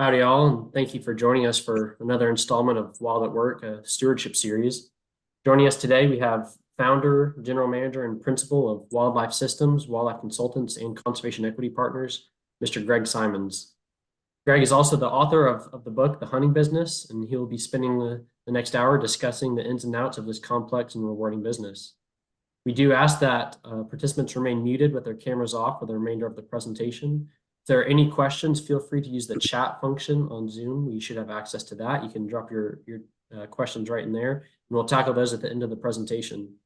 Howdy, all, and thank you for joining us for another installment of Wild at Work, a stewardship series. Joining us today, we have founder, general manager, and principal of Wildlife Systems, Wildlife Consultants, and Conservation Equity Partners, Mr. Greg Simons. Greg is also the author of the book, The Hunting Business, and he will be spending the next hour discussing the ins and outs of this complex and rewarding business. We do ask that participants remain muted with their cameras off for the remainder of the presentation. If there are any questions, feel free to use the chat function on Zoom. You should have access to that. You can drop your questions right in there, and we'll tackle those at the end of the presentation.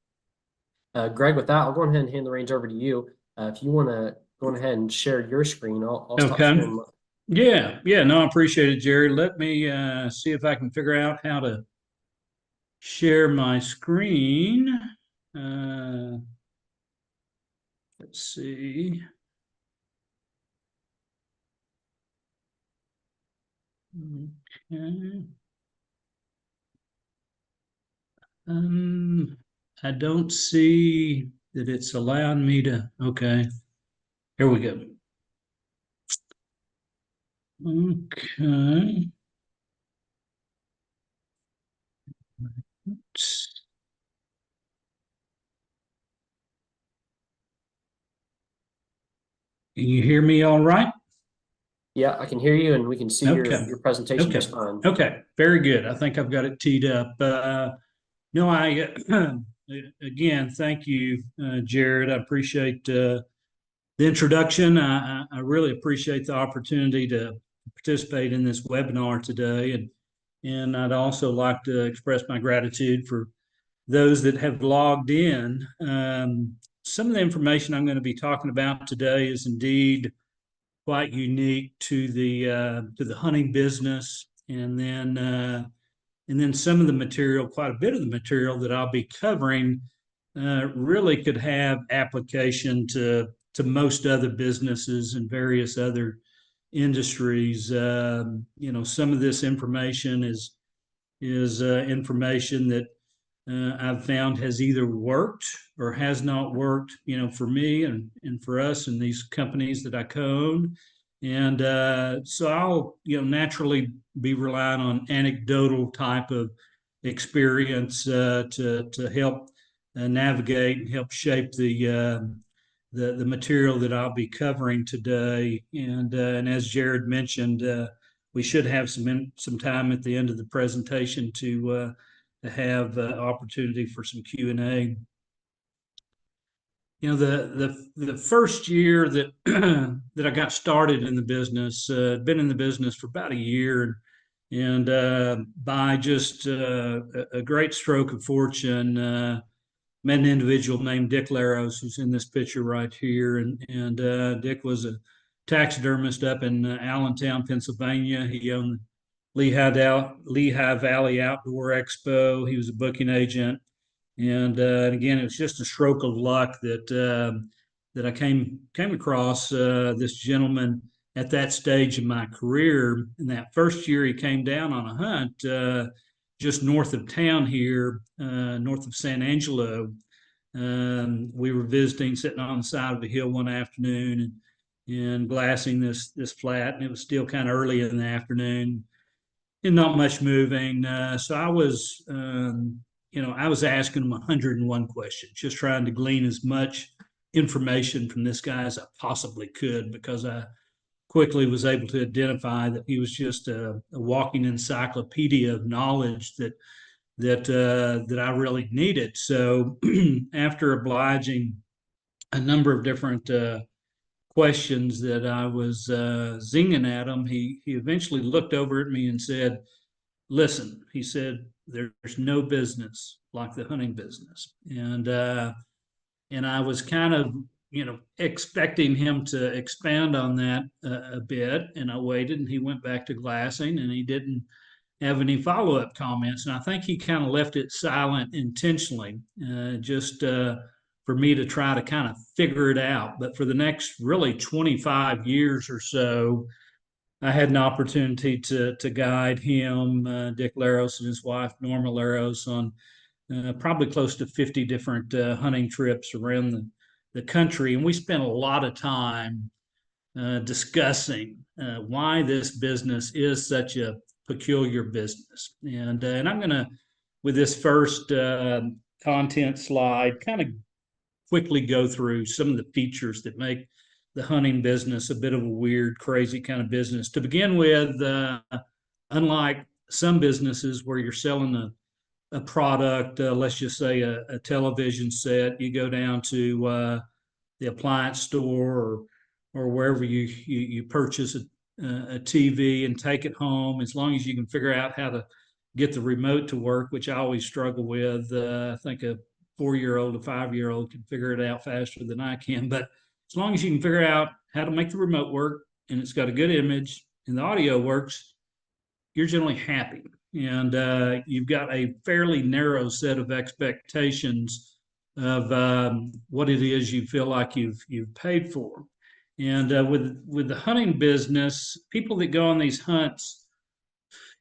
Greg, with that, I'll go ahead and hand the reins over to you. If you want to go ahead and share your screen, I'll stop Okay. sharing. Yeah. No, I appreciate it, Jerry. Let me see if I can figure out how to share my screen. Uh, let's see. Okay. I don't see that it's allowing me to. Okay. Here we go. Okay. Can you hear me all right? Yeah, I can hear you, and we can see Okay. your presentation just fine. Okay. Very good. I think I've got it teed up. No, I again, thank you, Jared. I appreciate the introduction. I really appreciate the opportunity to participate in this webinar today, and I'd also like to express my gratitude for those that have logged in. Some of the information I'm going to be talking about today is indeed quite unique to the hunting business, and then some of the material, quite a bit of the material that I'll be covering, really could have application to most other businesses and various other industries. Some of this information is information that I've found has either worked or has not worked, for me and for us and these companies that I co-own. And so I'll, naturally be relying on anecdotal type of experience to help navigate and help shape the material that I'll be covering today. And as Jared mentioned, we should have some time at the end of the presentation to have opportunity for some Q&A. The first year that that I got started in the business, been in the business for about a year, and by just a great stroke of fortune, met an individual named Dick Laros, who's in this picture right here, and Dick was a taxidermist up in Allentown, Pennsylvania. He owned Lehigh Valley Outdoor Expo. He was a booking agent, and again, it was just a stroke of luck that I came across this gentleman at that stage in my career. In that first year, he came down on a hunt just north of town here, north of San Angelo. We were visiting, sitting on the side of a hill one afternoon and glassing this flat, and it was still kind of early in the afternoon and not much moving. So I was, I was asking him 101 questions, just trying to glean as much information from this guy as I possibly could, because I quickly was able to identify that he was just a walking encyclopedia of knowledge that I really needed. So after obliging a number of different questions that I was zinging at him, he eventually looked over at me and said, "Listen," he said, "there's no business like the hunting business." And I was kind of, expecting him to expand on that a bit, and I waited, and he went back to glassing, and he didn't have any follow-up comments. And I think he kind of left it silent intentionally, just for me to try to kind of figure it out. But for the next really 25 years or so, I had an opportunity to guide him, Dick Laros, and his wife, Norma Laros, on probably close to 50 different hunting trips around the country. And we spent a lot of time discussing why this business is such a peculiar business. And I'm going to, with this first content slide, kind of quickly go through some of the features that make the hunting business a bit of a weird, crazy kind of business. To begin with, unlike some businesses where you're selling a product, let's just say a television set, you go down to the appliance store or wherever you purchase a TV and take it home. As long as you can figure out how to get the remote to work, which I always struggle with. I think a 4-year-old, a 5-year-old can figure it out faster than I can. But as long as you can figure out how to make the remote work and it's got a good image and the audio works, you're generally happy. And you've got a fairly narrow set of expectations of what it is you feel like you've paid for. And with the hunting business, people that go on these hunts,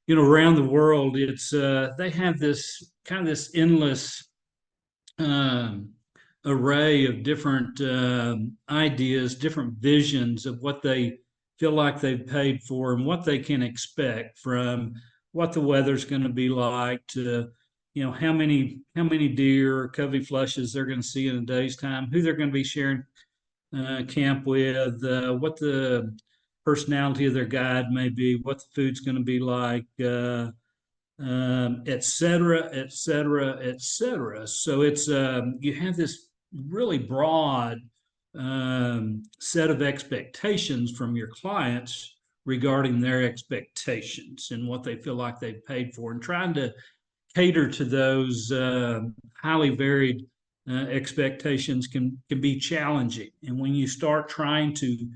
around the world, it's they have this kind of this endless um, array of different ideas, different visions of what they feel like they've paid for and what they can expect, from what the weather's going to be like to how many deer or covey flushes they're going to see in a day's time, who they're going to be sharing camp with, what the personality of their guide may be, what the food's going to be like, et cetera, et cetera, et cetera. So it's you have this really broad set of expectations from your clients regarding their expectations and what they feel like they've paid for, and trying to cater to those highly varied expectations can be challenging. And when you start trying to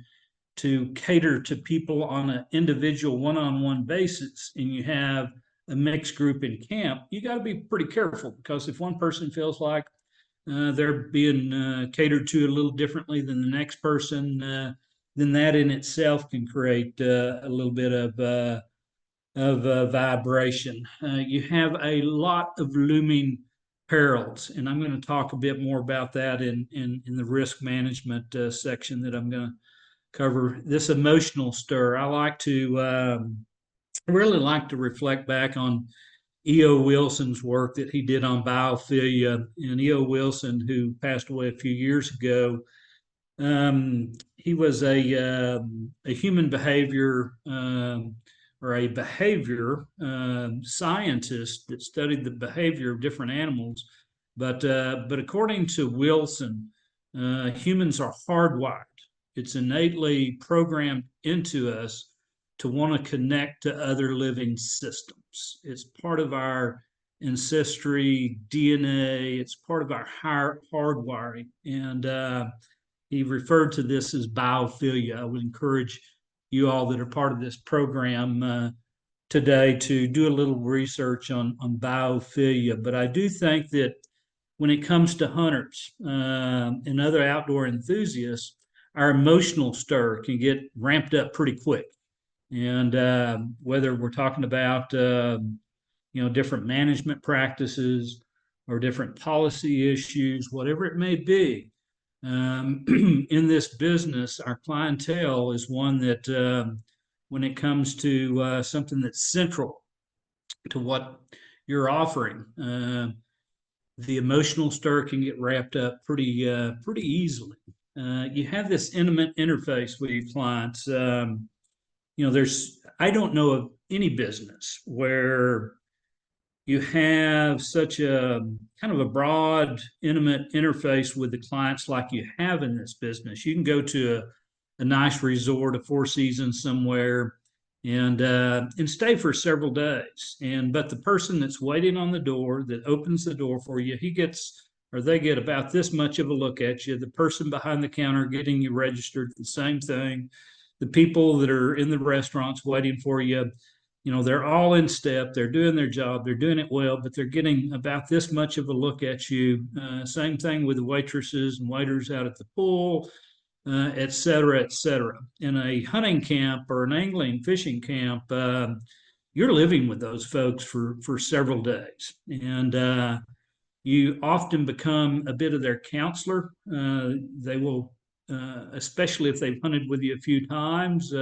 cater to people on an individual one-on-one basis, and you have a mixed group in camp, you got to be pretty careful, because if one person feels like they're being catered to a little differently than the next person, then that in itself can create a little bit of vibration. You have a lot of looming perils, and I'm going to talk a bit more about that in the risk management section that I'm going to cover. This emotional stir, I really like to reflect back on E.O. Wilson's work that he did on biophilia. And E.O. Wilson, who passed away a few years ago, he was a human behavior or a behavior scientist that studied the behavior of different animals. But according to Wilson, humans are hardwired. It's innately programmed into us to want to connect to other living systems. It's part of our ancestry DNA. It's part of our hardwiring. And he referred to this as biophilia. I would encourage you all that are part of this program today to do a little research on biophilia. But I do think that when it comes to hunters and other outdoor enthusiasts, our emotional stir can get ramped up pretty quick. And whether we're talking about different management practices or different policy issues, whatever it may be, in this business, our clientele is one that when it comes to something that's central to what you're offering, the emotional stir can get wrapped up pretty easily. You have this intimate interface with your clients. I don't know of any business where you have such a kind of a broad, intimate interface with the clients like you have in this business. You can go to a nice resort, a Four Seasons somewhere, and stay for several days. But the person that's waiting on the door, that opens the door for you, they get about this much of a look at you. The person behind the counter getting you registered, the same thing. The people that are in the restaurants waiting for you, they're all in step. They're doing their job. They're doing it well, but they're getting about this much of a look at you. Same thing with the waitresses and waiters out at the pool, et cetera, et cetera. In a hunting camp or an angling fishing camp, you're living with those folks for several days. And you often become a bit of their counselor. They will especially if they've hunted with you a few times,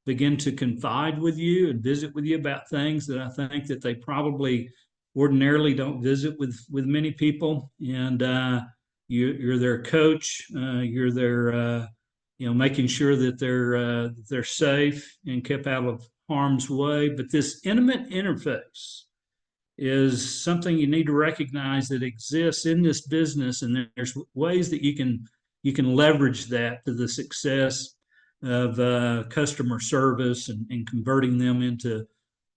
begin to confide with you and visit with you about things that I think that they probably ordinarily don't visit with many people. And you're their coach. You're their making sure that they're safe and kept out of harm's way. But this intimate interface is something you need to recognize that exists in this business, and there's ways that you can leverage that to the success of customer service and converting them into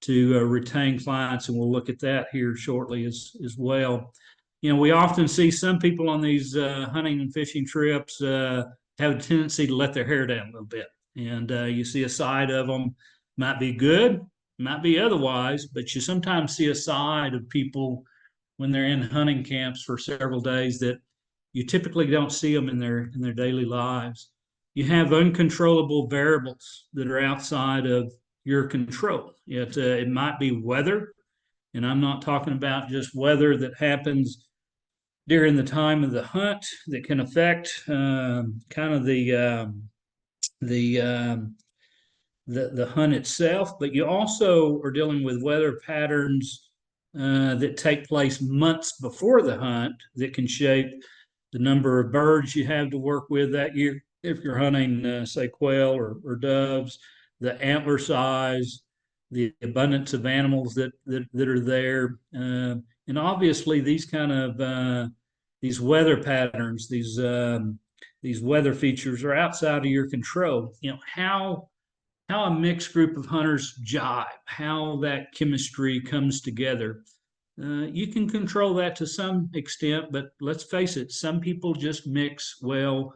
retained clients, and we'll look at that here shortly as well. We often see some people on these hunting and fishing trips have a tendency to let their hair down a little bit, and you see a side of them, might be good, might be otherwise, but you sometimes see a side of people when they're in hunting camps for several days that you typically don't see them in their daily lives. You have uncontrollable variables that are outside of your control. It might be weather, and I'm not talking about just weather that happens during the time of the hunt that can affect kind of the the hunt itself, but you also are dealing with weather patterns that take place months before the hunt that can shape the number of birds you have to work with that year. If you're hunting, say, quail or doves, the antler size, the abundance of animals that are there, and obviously these kind of these weather patterns, these weather features are outside of your control. How a mixed group of hunters jive, how that chemistry comes together. You can control that to some extent, but let's face it, some people just mix well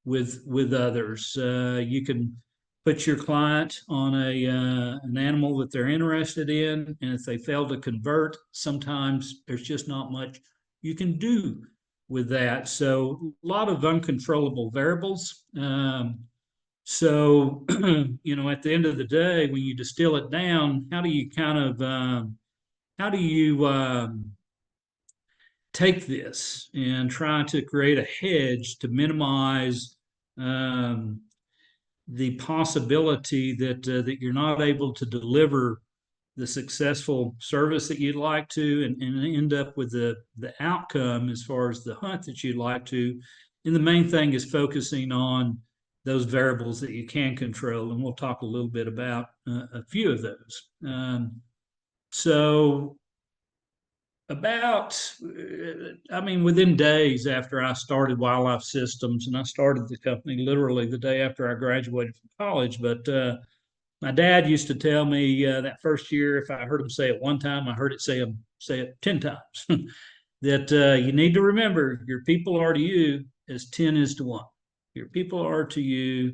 with others. You can put your client on an animal that they're interested in, and if they fail to convert, sometimes there's just not much you can do with that. So a lot of uncontrollable variables. So, at the end of the day, when you distill it down, how do you take this and try to create a hedge to minimize um, the possibility that you're not able to deliver the successful service that you'd like to, and end up with the outcome as far as the hunt that you'd like to. And the main thing is focusing on those variables that you can control, and we'll talk a little bit about a few of those. So within days after I started Wildlife Systems, and I started the company literally the day after I graduated from college, but my dad used to tell me that first year, if I heard him say it one time, I heard it say it 10 times, that you need to remember your people are to you as 10 is to 1. Your people are to you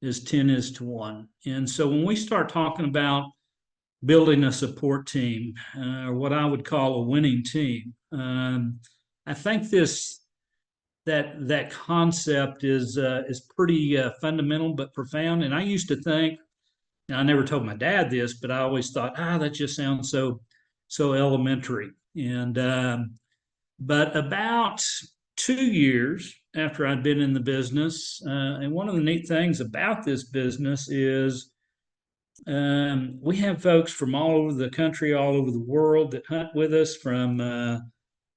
as 10 is to 1. And so when we start talking about building a support team, or what I would call a winning team, I think that concept is pretty fundamental but profound. And I used to think, and I never told my dad this, but I always thought, that just sounds so elementary. And but about 2 years after I'd been in the business, and one of the neat things about this business is we have folks from all over the country, all over the world that hunt with us, from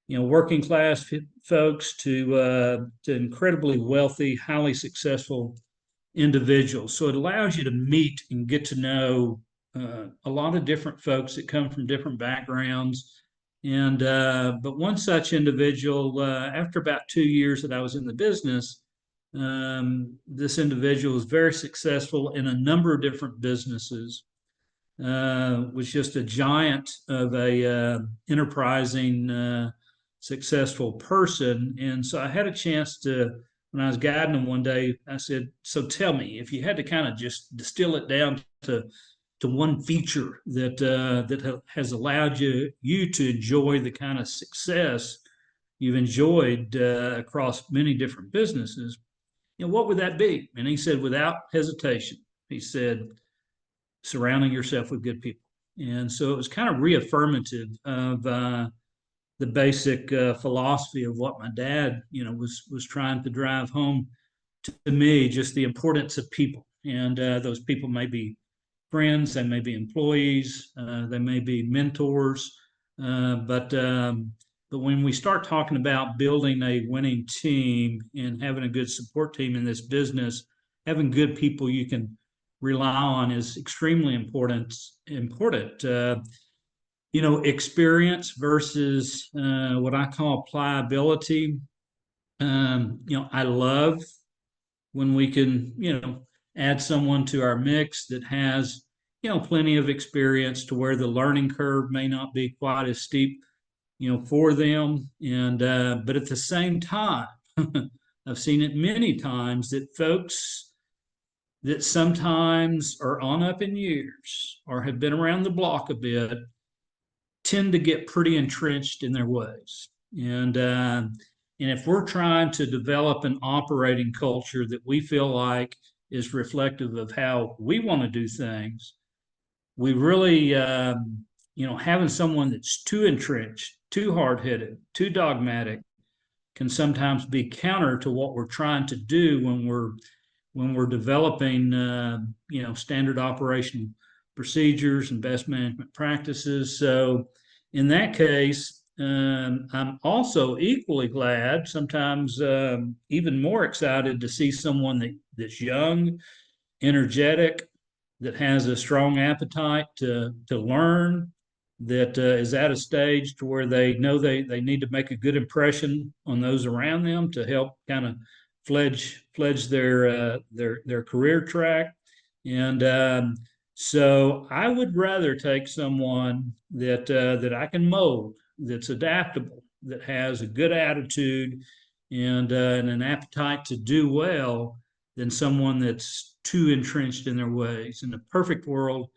working class folks to incredibly wealthy, highly successful individuals. So it allows you to meet and get to know a lot of different folks that come from different backgrounds. And but one such individual, after about 2 years that I was in the business, this individual was very successful in a number of different businesses. Was just a giant of a enterprising, successful person. And so I had a chance to, when I was guiding him one day, I said, "So tell me, if you had to kind of just distill it down to one feature that has allowed you to enjoy the kind of success you've enjoyed across many different businesses, what would that be?" And he said, without hesitation, he said, "Surrounding yourself with good people." And so it was kind of reaffirmative of the basic philosophy of what my dad, was trying to drive home to me just the importance of people. And those people may be friends, they may be employees, they may be mentors, but when we start talking about building a winning team and having a good support team in this business, having good people you can rely on is extremely important. Experience versus what I call pliability. I love when we can, add someone to our mix that has, plenty of experience to where the learning curve may not be quite as steep, for them. And, but at the same time, I've seen it many times that folks that sometimes are on up in years or have been around the block a bit tend to get pretty entrenched in their ways. And if we're trying to develop an operating culture that we feel like is reflective of how we want to do things, we really, having someone that's too entrenched, too hard headed, too dogmatic can sometimes be counter to what we're trying to do when we're developing, standard operational procedures and best management practices. So in that case, I'm also equally glad, sometimes even more excited to see someone that's young, energetic, that has a strong appetite to learn, that is at a stage to where they know they need to make a good impression on those around them to help kind of fledge their career track. And so I would rather take someone that I can mold, that's adaptable, that has a good attitude and an appetite to do well, than someone that's too entrenched in their ways. In the perfect world,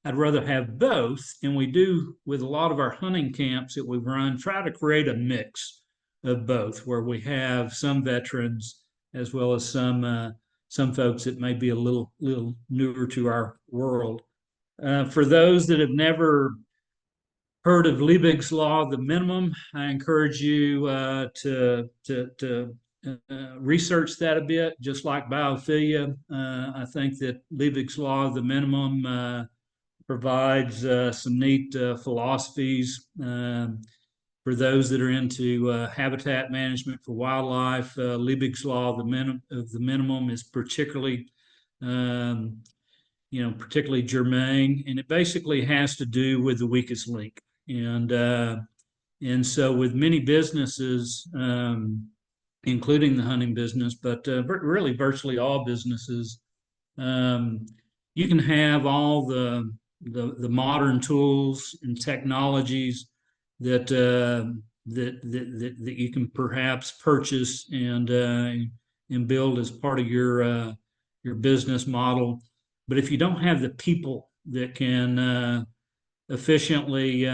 I'd rather have both. And we do, with a lot of our hunting camps that we run, try to create a mix of both, where we have some veterans as well as some folks that may be a little newer to our world. For those that have never heard of Liebig's law of the minimum, I encourage you to research that a bit. Just like biophilia, I think that Liebig's law of the minimum provides some neat philosophies for those that are into habitat management for wildlife. Liebig's law of the minimum is particularly germane, and it basically has to do with the weakest link. And so with many businesses, including the hunting business, but really virtually all businesses, you can have all the modern tools and technologies that you can perhaps purchase and build as part of your business model. But if you don't have the people that can efficiently,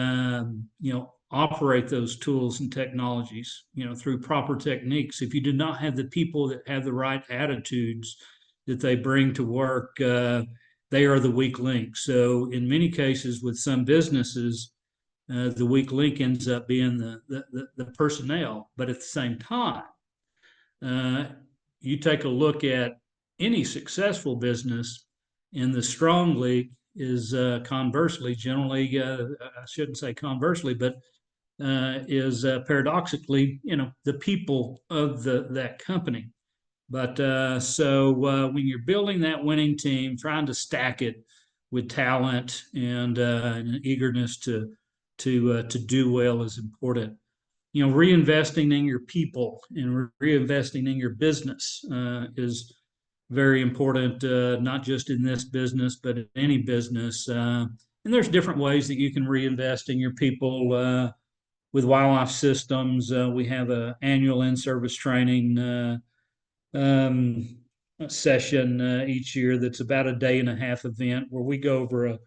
operate those tools and technologies, through proper techniques, if you do not have the people that have the right attitudes that they bring to work, they are the weak link. So in many cases with some businesses, the weak link ends up being the personnel. But at the same time, you take a look at any successful business, and the strong link is conversely, generally, I shouldn't say conversely, but is paradoxically, the people of that company. But so when you're building that winning team, trying to stack it with talent and an eagerness to do well is important. Reinvesting in your people and reinvesting in your business is very important, not just in this business, but in any business. And there's different ways that you can reinvest in your people. With wildlife systems, we have an annual in-service training session each year that's about a day and a half event where we go over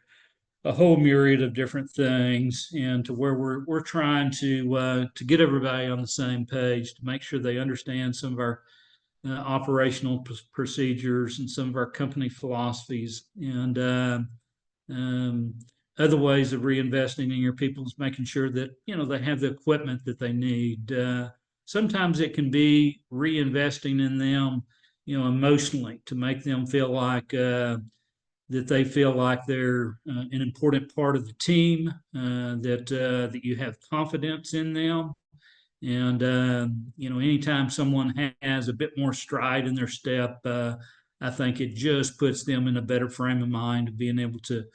a whole myriad of different things, and to where we're trying to get everybody on the same page to make sure they understand some of our operational procedures and some of our company philosophies. And other ways of reinvesting in your people is making sure that they have the equipment that they need. Sometimes it can be reinvesting in them emotionally, to make them feel like that they feel like they're an important part of the team, that you have confidence in them. And anytime someone has a bit more stride in their step, I think it just puts them in a better frame of mind of being able to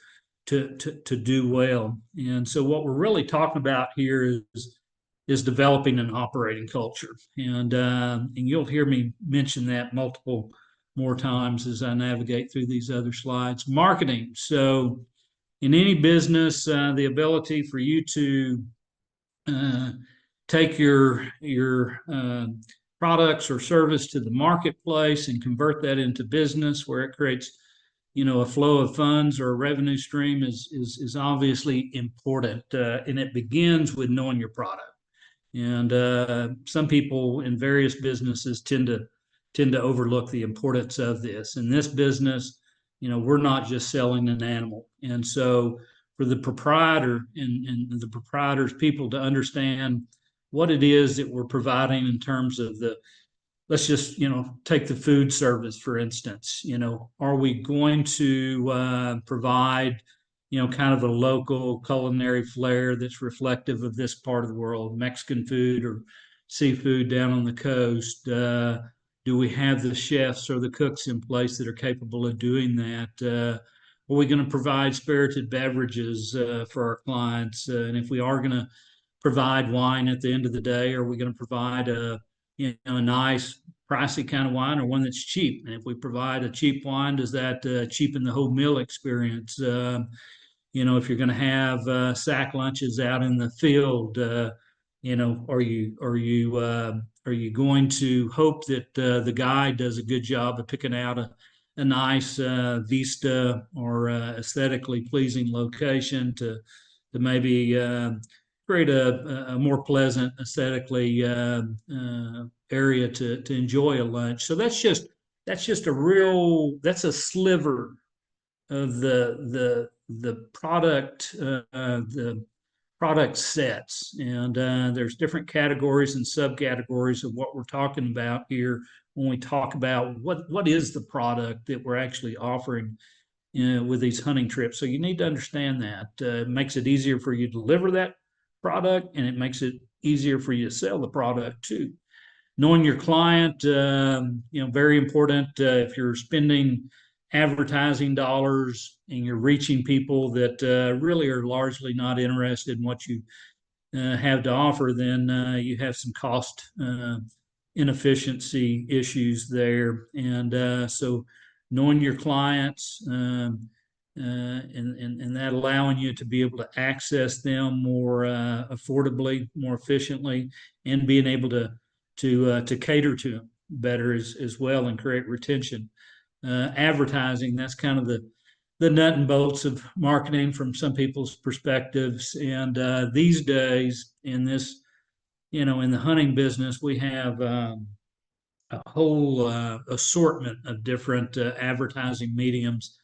do well. And so what we're really talking about here is developing an operating culture. And you'll hear me mention that multiple more times as I navigate through these other slides. Marketing. So in any business, the ability for you to uh, take your products or service to the marketplace and convert that into business where it creates a flow of funds or a revenue stream is obviously important, and it begins with knowing your product. And some people in various businesses tend to overlook the importance of this. In this business, we're not just selling an animal. And so for the proprietor and the proprietor's people to understand what it is that we're providing in terms of let's just take the food service for instance. Are we going to provide kind of a local culinary flair that's reflective of this part of the world, Mexican food or seafood down on the coast? Do we have the chefs or the cooks in place that are capable of doing that? Are we going to provide spirited beverages for our clients? And if we are going to provide wine at the end of the day, are we going to provide a nice pricey kind of wine or one that's cheap? And if we provide a cheap wine, does that cheapen the whole meal experience? If you're going to have sack lunches out in the field, are you going to hope that the guide does a good job of picking out a nice vista or aesthetically pleasing location to maybe create a more pleasant aesthetically area to enjoy a lunch? So that's a sliver of the product sets. And there's different categories and subcategories of what we're talking about here when we talk about what is the product that we're actually offering with these hunting trips. So you need to understand that. It makes it easier for you to deliver that product, and it makes it easier for you to sell the product too. Knowing your client, very important. If you're spending advertising dollars and you're reaching people that really are largely not interested in what you have to offer, then you have some cost inefficiency issues there. And so knowing your clients and that allowing you to be able to access them more affordably, more efficiently, and being able to cater to them better as well and create retention. Advertising, that's kind of the nut and bolts of marketing from some people's perspectives. And these days in this, in the hunting business, we have a whole assortment of different advertising mediums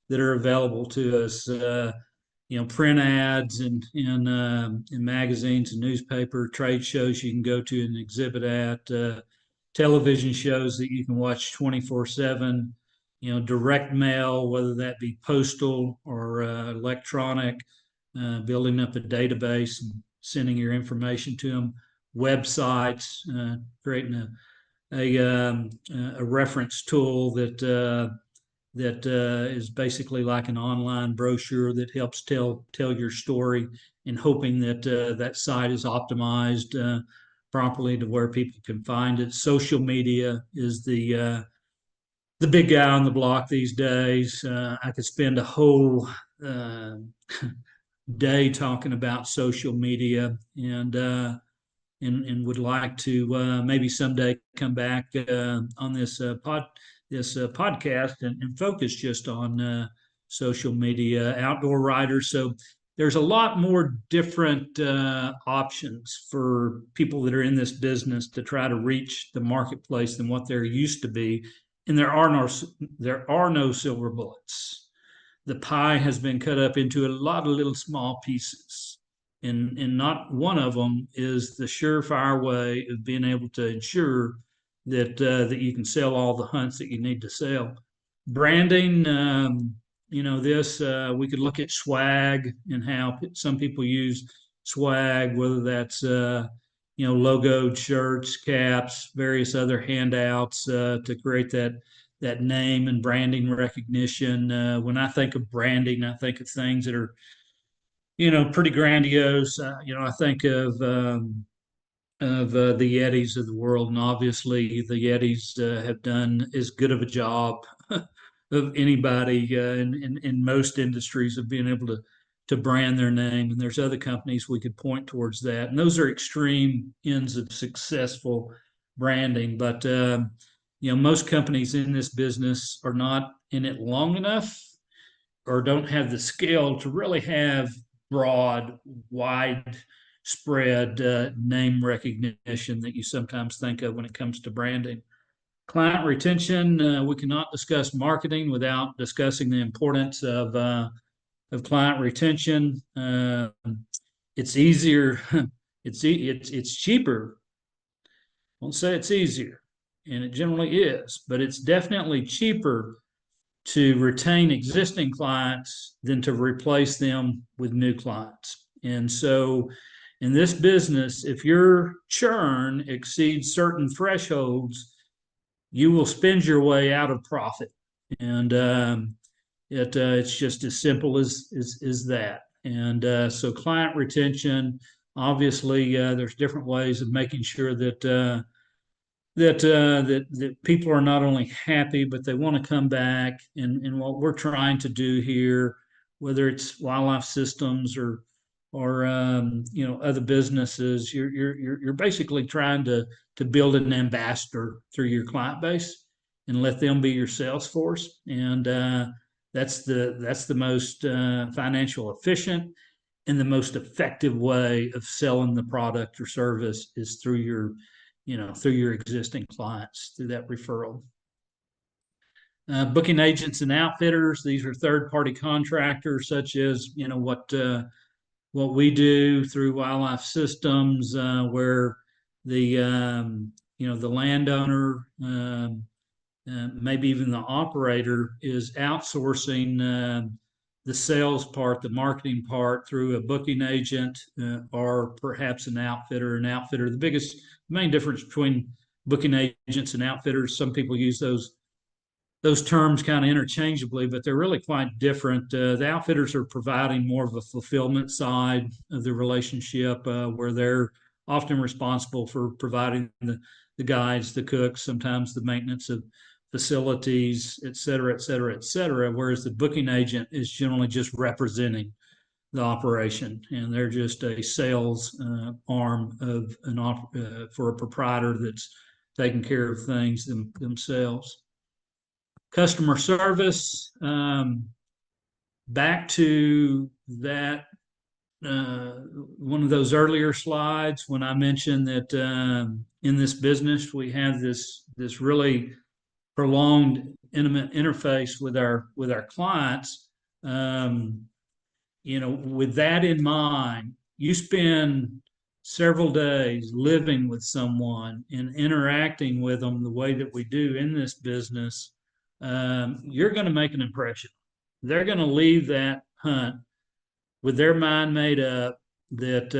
that are available to us. Print ads in magazines and newspaper, trade shows you can go to and exhibit at, television shows that you can watch 24/7, direct mail, whether that be postal or electronic, building up a database and sending your information to them, websites, creating a reference tool that is basically like an online brochure that helps tell your story, and hoping that that site is optimized properly to where people can find it. Social media is the big guy on the block these days. I could spend a whole day talking about social media, and would like to maybe someday come back on this podcast and focus just on social media, outdoor riders. So there's a lot more different options for people that are in this business to try to reach the marketplace than what there used to be. And there are no silver bullets. The pie has been cut up into a lot of little small pieces. And not one of them is the surefire way of being able to ensure that you can sell all the hunts that you need to sell. Branding, this we could look at swag and how some people use swag, whether that's logoed shirts, caps, various other handouts to create that name and branding recognition. When I think of branding, I think of things that are pretty grandiose. I think of the Yetis of the world, and obviously the Yetis have done as good of a job of anybody in most industries of being able to brand their name. And there's other companies we could point towards that, and those are extreme ends of successful branding. But most companies in this business are not in it long enough or don't have the skill to really have broad, wide spread name recognition that you sometimes think of when it comes to branding. Client retention, we cannot discuss marketing without discussing the importance of client retention. It's easier, it's cheaper. I won't say it's easier, and it generally is, but it's definitely cheaper to retain existing clients than to replace them with new clients. And so in this business, if your churn exceeds certain thresholds, you will spend your way out of profit. And it's just as simple as that. And so client retention, obviously, there's different ways of making sure that people are not only happy, but they want to come back. And what we're trying to do here, whether it's Wildlife Systems or other businesses, you're basically trying to build an ambassador through your client base and let them be your sales force. And that's the most financial efficient and the most effective way of selling the product or service is through your existing clients, through that referral. Booking agents and outfitters, these are third-party contractors, such as what we do through Wildlife Systems, where the landowner, maybe even the operator, is outsourcing the sales part, the marketing part, through a booking agent or perhaps an outfitter. The main difference between booking agents and outfitters, some people use those terms kind of interchangeably, but they're really quite different. The outfitters are providing more of a fulfillment side of the relationship, where they're often responsible for providing the guides, the cooks, sometimes the maintenance of facilities, et cetera, et cetera, et cetera. Whereas the booking agent is generally just representing the operation, and they're just a sales arm of for a proprietor that's taking care of things themselves. Customer service, back to that one of those earlier slides when I mentioned that in this business we have this really prolonged, intimate interface with our clients. With that in mind, you spend several days living with someone and interacting with them the way that we do in this business. You're going to make an impression. They're going to leave that hunt with their mind made up that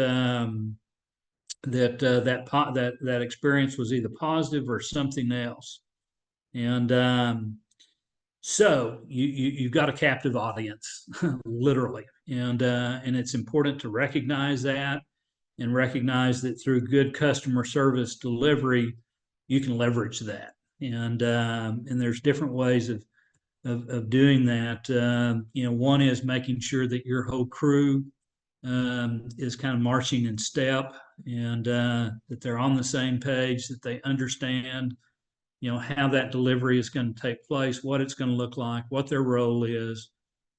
that experience was either positive or something else. And so you've got a captive audience, literally, and it's important to recognize that, and recognize that through good customer service delivery, you can leverage that. And there's different ways of doing that. One is making sure that your whole crew is kind of marching in step, and that they're on the same page, that they understand how that delivery is going to take place, what it's going to look like, what their role is.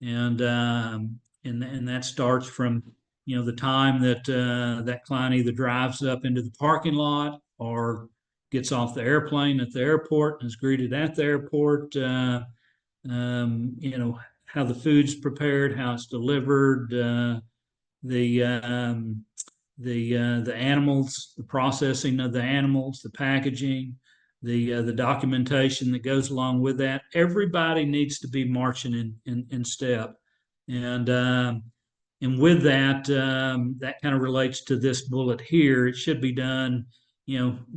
And that starts from the time that that client either drives up into the parking lot or gets off the airplane at the airport and is greeted at the airport. How the food's prepared, how it's delivered, the animals, the processing of the animals, the packaging, the documentation that goes along with that. Everybody needs to be marching in step, and with that, that kind of relates to this bullet here. It should be done,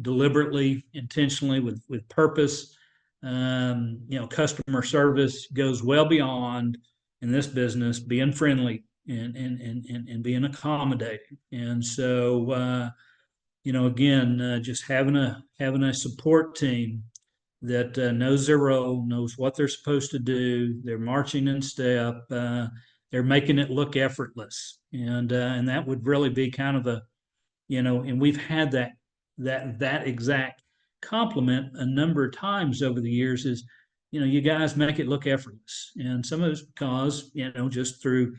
deliberately, intentionally, with purpose. Customer service goes well beyond in this business being friendly and being accommodating. And so, again, just having a support team that knows their role, knows what they're supposed to do. They're marching in step. They're making it look effortless, and that would really be kind of and we've had that exact compliment a number of times over the years. Is you guys make it look effortless, and some of it's because just through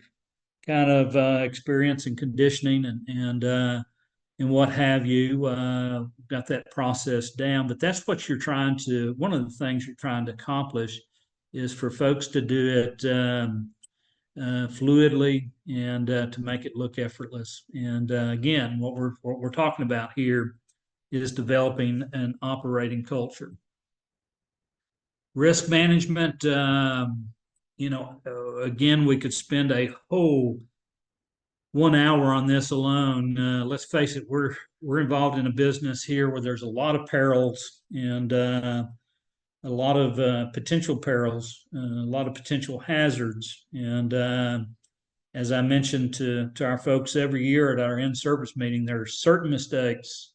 kind of experience and conditioning and what have you, got that process down. But that's what one of the things you're trying to accomplish is for folks to do it fluidly and to make it look effortless. And again, what we're talking about here is developing an operating culture. Risk management, again, we could spend a whole 1 hour on this alone. Let's face it, we're involved in a business here where there's a lot of perils and a lot of potential perils, a lot of potential hazards. And as I mentioned to our folks every year at our in-service meeting, there are certain mistakes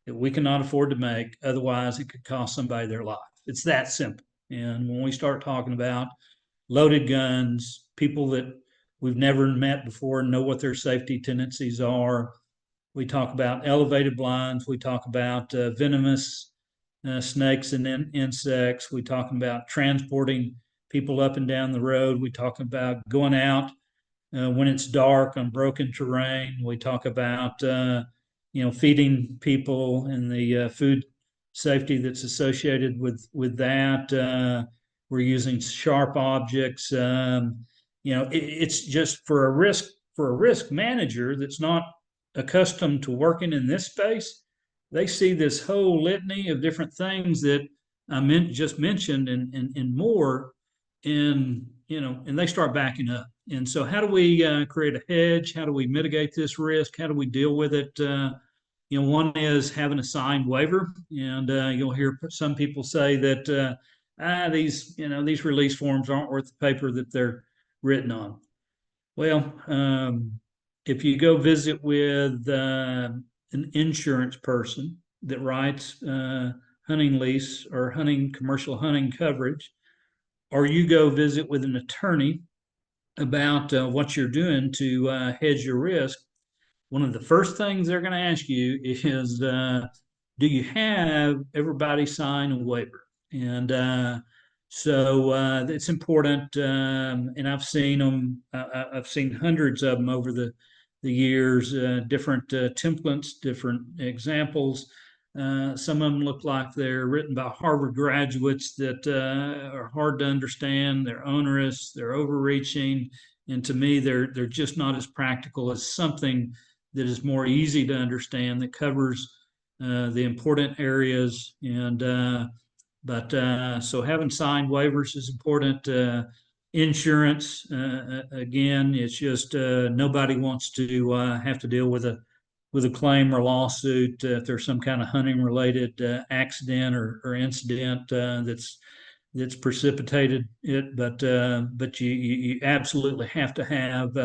that we cannot afford to make. Otherwise, it could cost somebody their life. It's that simple. And when we start talking about loaded guns, people that we've never met before and know what their safety tendencies are, we talk about elevated blinds, we talk about venomous snakes and insects, we talk about transporting people up and down the road, we talk about going out when it's dark on broken terrain, we talk about feeding people and the food safety that's associated with that. We're using sharp objects. It's just for a risk manager that's not accustomed to working in this space. They see this whole litany of different things that I just mentioned and more, and they start backing up. And so, how do we create a hedge? How do we mitigate this risk? How do we deal with it? One is having a signed waiver, and you'll hear some people say that these release forms aren't worth the paper that they're written on. Well, if you go visit with an insurance person that writes hunting lease or commercial hunting coverage, or you go visit with an attorney about what you're doing to hedge your risk, one of the first things they're going to ask you is, do you have everybody sign a waiver? And so it's important, and I've seen them. I've seen hundreds of them over the years, different templates, different examples. Some of them look like they're written by Harvard graduates that are hard to understand. They're onerous. They're overreaching, and to me, they're just not as practical as something that is more easy to understand, that covers the important areas. And so having signed waivers is important. Insurance, again, it's just nobody wants to have to deal with a claim or lawsuit if there's some kind of hunting related accident or incident that's precipitated it. But you absolutely have to have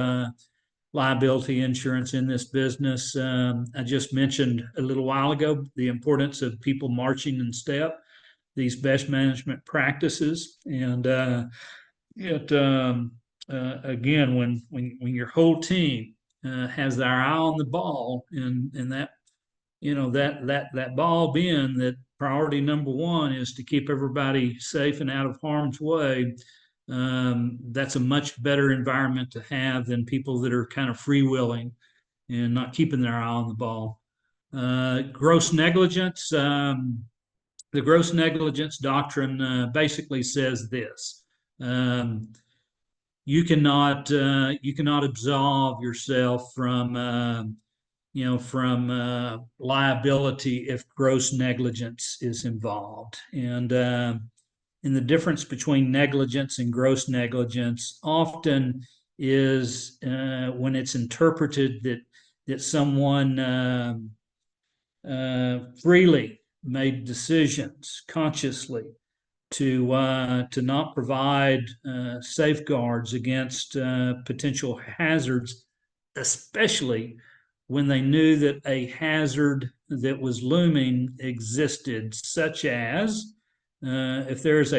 liability insurance in this business. I just mentioned a little while ago the importance of people marching in step, these best management practices, and again, when your whole team has their eye on the ball, and that that ball being that priority number one is to keep everybody safe and out of harm's way. That's a much better environment to have than people that are kind of freewheeling and not keeping their eye on the ball. Gross negligence. The gross negligence doctrine basically says this: you cannot absolve yourself from from liability if gross negligence is involved. And the difference between negligence and gross negligence often is when it's interpreted that someone freely made decisions consciously to not provide safeguards against potential hazards, especially when they knew that a hazard that was looming existed, such as if there is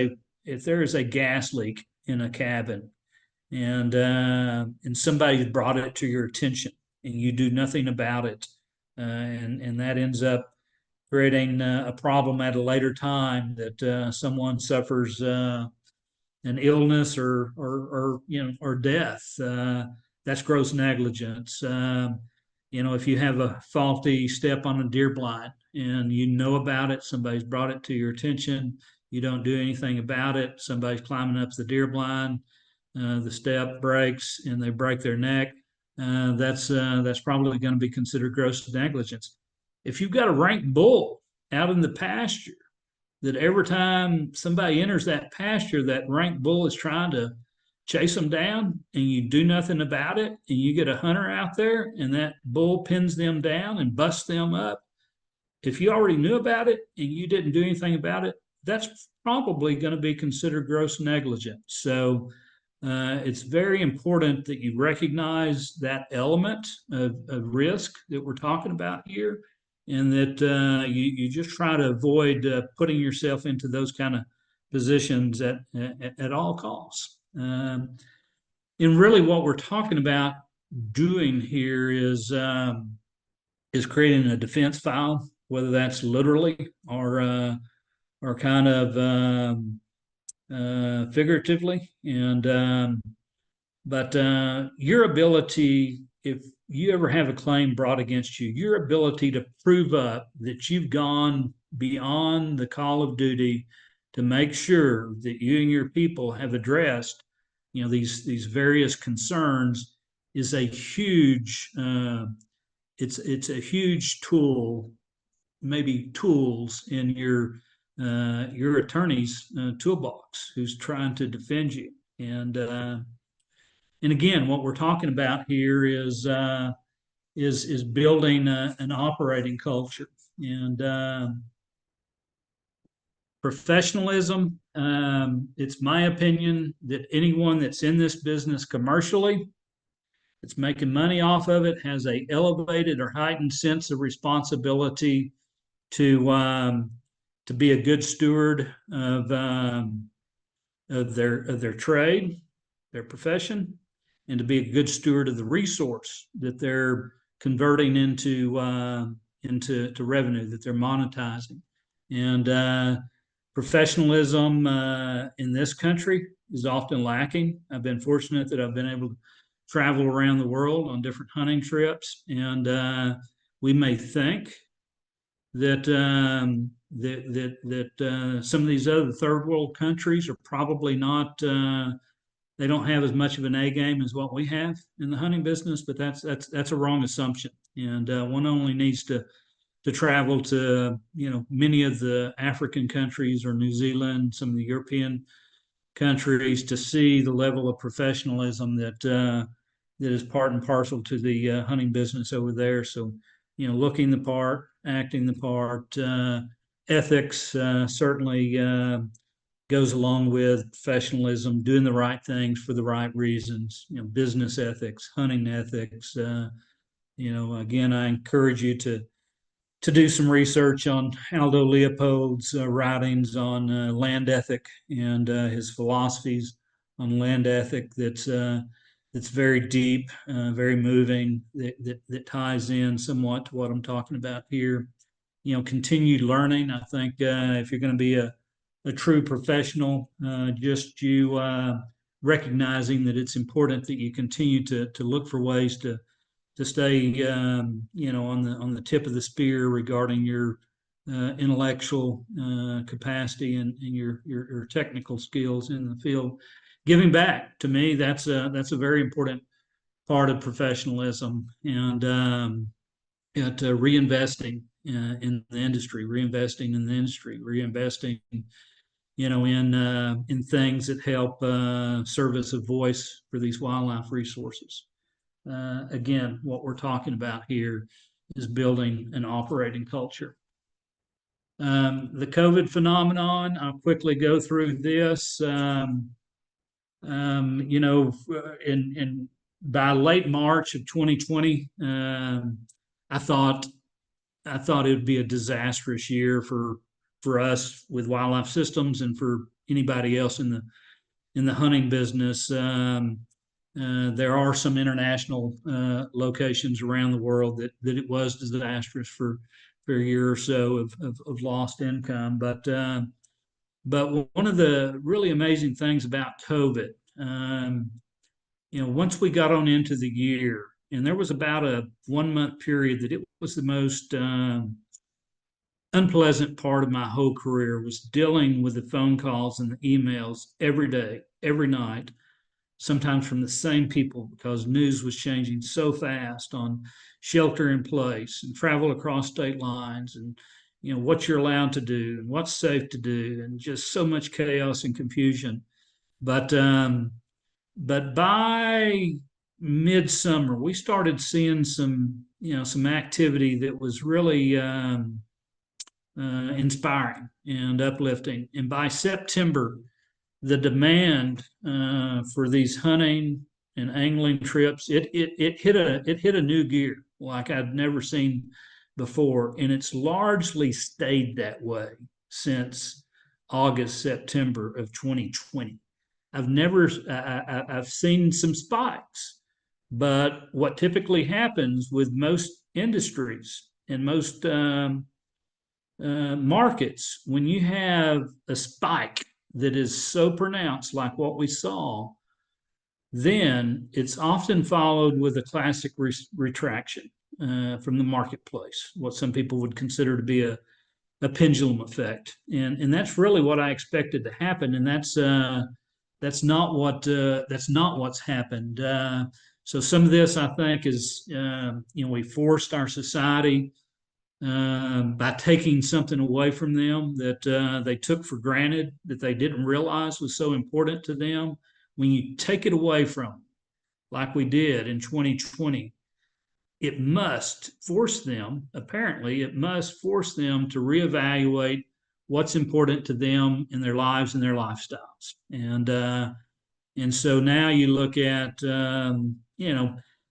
a gas leak in a cabin and somebody brought it to your attention and you do nothing about it, and that ends up creating a problem at a later time that someone suffers an illness or death. That's gross negligence. If you have a faulty step on a deer blind and you know about it, somebody's brought it to your attention, you don't do anything about it, somebody's climbing up the deer blind, the step breaks and they break their neck. That's probably going to be considered gross negligence. If you've got a rank bull out in the pasture, that every time somebody enters that pasture, that rank bull is trying to chase them down, and you do nothing about it, and you get a hunter out there, and that bull pins them down and busts them up. If you already knew about it and you didn't do anything about it, that's probably going to be considered gross negligence. So it's very important that you recognize that element of risk that we're talking about here, and that you just try to avoid putting yourself into those kind of positions at all costs. And really, what we're talking about doing here is creating a defense file, whether that's literally or kind of figuratively. But your ability, if you ever have a claim brought against you, your ability to prove up that you've gone beyond the call of duty to make sure that you and your people have addressed, these various concerns is a huge, it's a huge tool, maybe tools in your attorney's toolbox who's trying to defend you. And again, what we're talking about here is building an operating culture and professionalism. It's my opinion that anyone that's in this business commercially, that's making money off of it, has a elevated or heightened sense of responsibility to be a good steward of their trade, their profession, and to be a good steward of the resource that they're converting into revenue that they're monetizing. And professionalism in this country is often lacking. I've been fortunate that I've been able to travel around the world on different hunting trips, and we may think that some of these other third world countries are probably not. They don't have as much of an A game as what we have in the hunting business, but that's a wrong assumption. And one only needs to travel to many of the African countries or New Zealand, some of the European countries to see the level of professionalism that is part and parcel to the hunting business over there. So looking the part, acting the part, ethics certainly goes along with professionalism, doing the right things for the right reasons, business ethics, hunting ethics. Again, I encourage you to do some research on Aldo Leopold's writings on land ethic and his philosophies on land ethic. That's very deep, very moving, that ties in somewhat to what I'm talking about here. Continued learning. I think if you're going to be a true professional, just you recognizing that it's important that you continue to look for ways to stay on the tip of the spear regarding your intellectual capacity and your technical skills in the field. Giving back, to me, that's a very important part of professionalism. And reinvesting in the industry, reinvesting in things that help serve as a voice for these wildlife resources. Again, what we're talking about here is building an operating culture. The COVID phenomenon, I'll quickly go through this. In by late March of 2020, I thought it would be a disastrous year for us with wildlife systems and for anybody else in the hunting business. There are some international locations around the world that it was disastrous for a year or so of lost income. But one of the really amazing things about COVID, once we got on into the year, and there was about a 1 month period that it was the most unpleasant part of my whole career, was dealing with the phone calls and the emails every day, every night, sometimes from the same people, because news was changing so fast on shelter in place and travel across state lines, and what you're allowed to do and what's safe to do, and just so much chaos and confusion. But by midsummer, we started seeing some activity that was really inspiring and uplifting. And by September, the demand for these hunting and angling trips, it hit a new gear like I'd never seen before, and it's largely stayed that way since August, September of 2020. I've seen some spikes, but what typically happens with most industries and most markets, when you have a spike that is so pronounced like what we saw, then it's often followed with a classic retraction from the marketplace, what some people would consider to be a pendulum effect. And that's really what I expected to happen. And that's not what's happened. So some of this, I think, is we forced our society by taking something away from them that they took for granted, that they didn't realize was so important to them. When you take it away from them, like we did in 2020, apparently, it must force them to reevaluate what's important to them in their lives and their lifestyles. And so now you look at,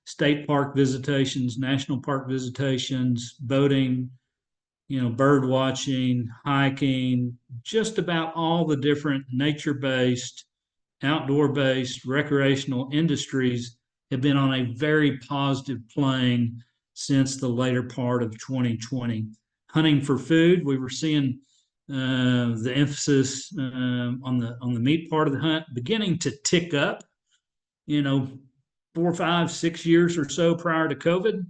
state park visitations, national park visitations, boating, bird watching, hiking, just about all the different nature-based, outdoor-based, recreational industries have been on a very positive plane since the later part of 2020. Hunting for food, we were seeing the emphasis on the meat part of the hunt beginning to tick up, 4, 5, 6 years or so prior to COVID,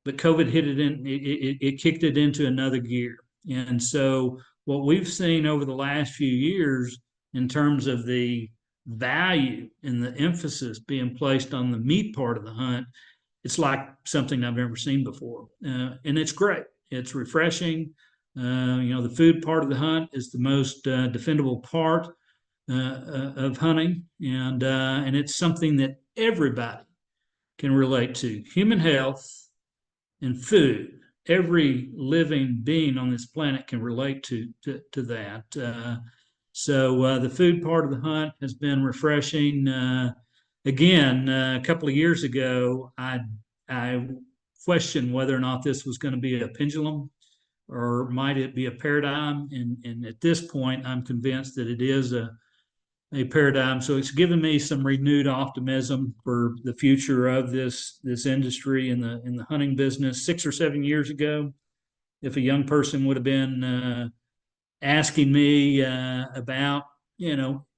but COVID hit it kicked it into another gear. And so what we've seen over the last few years in terms of the value and the emphasis being placed on the meat part of the hunt, it's like something I've never seen before. And it's great. It's refreshing. The food part of the hunt is the most defendable part of hunting, and it's something that everybody can relate to. Human health and food. Every living being on this planet can relate to that. So the food part of the hunt has been refreshing. Again, a couple of years ago, I questioned whether or not this was going to be a pendulum or might it be a paradigm. And at this point, I'm convinced that it is a paradigm. So it's given me some renewed optimism for the future of this industry in the hunting business. 6 or 7 years ago, if a young person would have been asking me about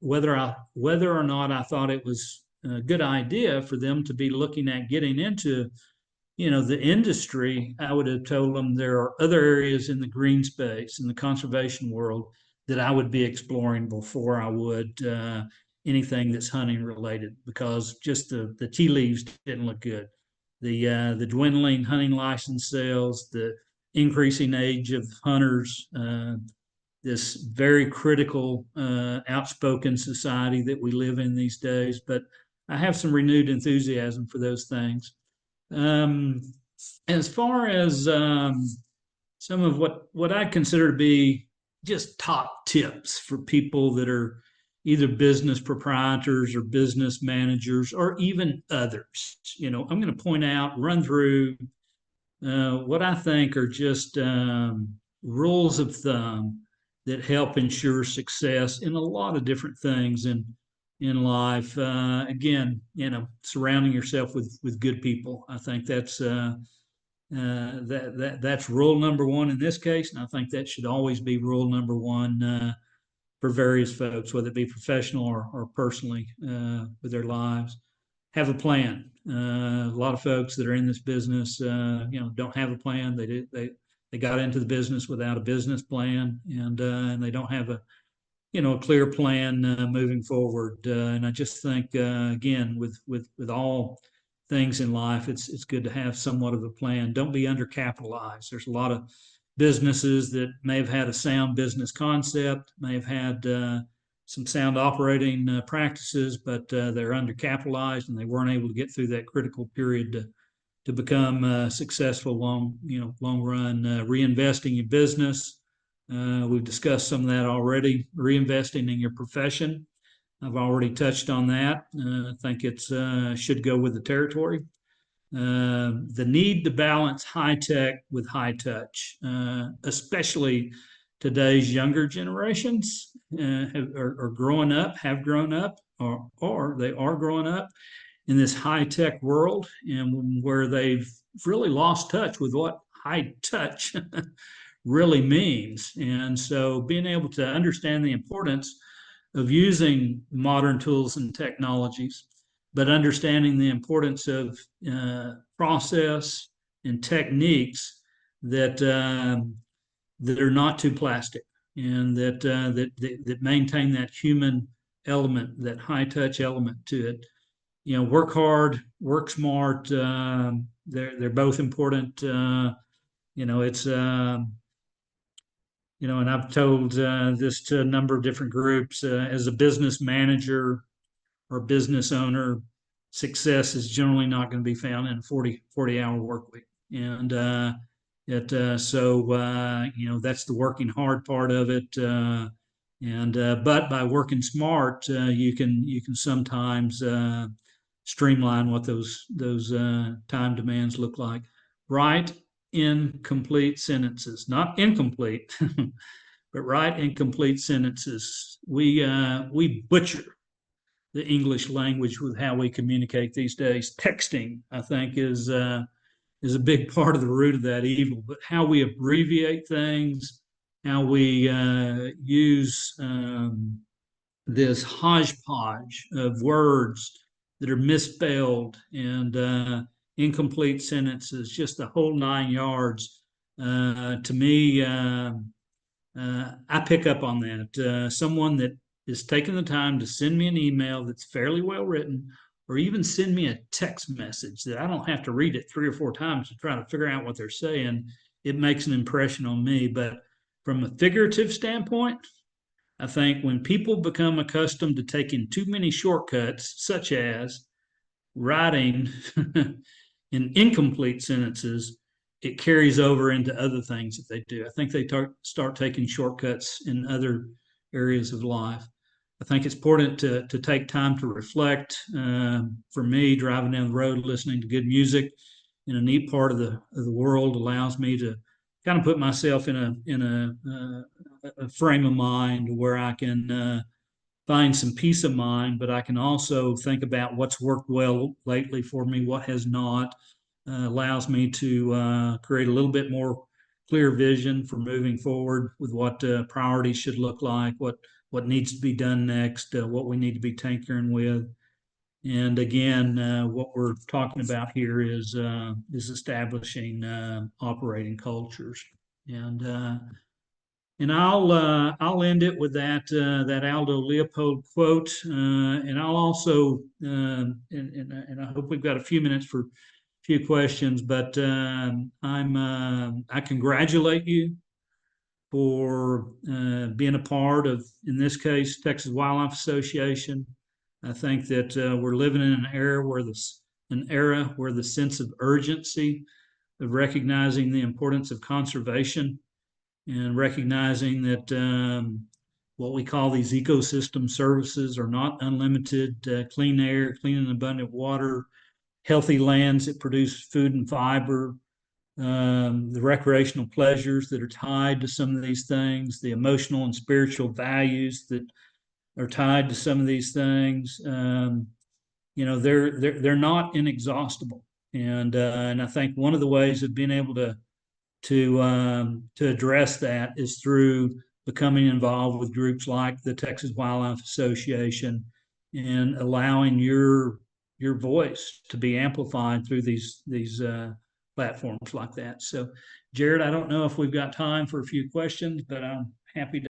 whether or not I thought it was a good idea for them to be looking at getting into the industry, I would have told them there are other areas in the green space, in the conservation world, that I would be exploring before I would anything that's hunting related, because just the tea leaves didn't look good. the dwindling hunting license sales, the increasing age of hunters, this very critical, outspoken society that we live in these days. But I have some renewed enthusiasm for those things. Um, as far as some of what I consider to be just top tips for people that are either business proprietors or business managers or even others. I'm going to point out, run through what I think are just rules of thumb that help ensure success in a lot of different things in life. Again, surrounding yourself with good people. I think that's rule number one in this case, and I think that should always be rule number one for various folks, whether it be professional or personally with their lives. Have a plan. A lot of folks that are in this business, don't have a plan. They got into the business without a business plan, and they don't have a clear plan moving forward. And I just think again with all things in life, it's good to have somewhat of a plan. Don't be undercapitalized. There's a lot of businesses that may have had a sound business concept, may have had some sound operating practices, but they're undercapitalized and they weren't able to get through that critical period to become successful long run. Reinvesting in business. We've discussed some of that already. Reinvesting in your profession. I've already touched on that. I think it should go with the territory. The need to balance high tech with high touch, especially today's younger generations are growing up, have grown up, or they are growing up in this high tech world, and where they've really lost touch with what high touch really means. And so being able to understand the importance of using modern tools and technologies, but understanding the importance of process and techniques that that are not too plastic, and that maintain that human element, that high touch element to it. Work hard, work smart. They're both important. It's and I've told this to a number of different groups. As a business manager or business owner, success is generally not going to be found in a 40-hour work week. And that's the working hard part of it. But by working smart, you can sometimes streamline what those time demands look like. Write incomplete sentences, not incomplete, but write incomplete sentences. We butcher the English language with how we communicate these days. Texting, I think, is a big part of the root of that evil. But how we abbreviate things, how we use this hodgepodge of words that are misspelled and incomplete sentences, just the whole 9 yards. To me, I pick up on that. Someone that is taking the time to send me an email that's fairly well written, or even send me a text message that I don't have to read it 3 or 4 times to try to figure out what they're saying, it makes an impression on me. But from a figurative standpoint, I think when people become accustomed to taking too many shortcuts, such as writing in incomplete sentences, it carries over into other things that they do. I think they start taking shortcuts in other areas of life. I think it's important to take time to reflect. For me, driving down the road, listening to good music in a neat part of the world allows me to kind of put myself in a frame of mind where I can find some peace of mind, but I can also think about what's worked well lately for me, what has not. Allows me to create a little bit more clear vision for moving forward with what priorities should look like, what needs to be done next, what we need to be tinkering with. And again, what we're talking about here is establishing operating cultures. And I'll end it with that Aldo Leopold quote, and I'll also and I hope we've got a few minutes for few questions, but I congratulate you for being a part of, in this case, Texas Wildlife Association. I think that we're living in an era where the sense of urgency of recognizing the importance of conservation and recognizing that what we call these ecosystem services are not unlimited. Clean air, clean and abundant water, healthy lands that produce food and fiber, the recreational pleasures that are tied to some of these things, the emotional and spiritual values that are tied to some of these things. They're not inexhaustible, and I think one of the ways of being able to address that is through becoming involved with groups like the Texas Wildlife Association and allowing your voice to be amplified through these platforms like that. So, Jared, I don't know if we've got time for a few questions, but I'm happy to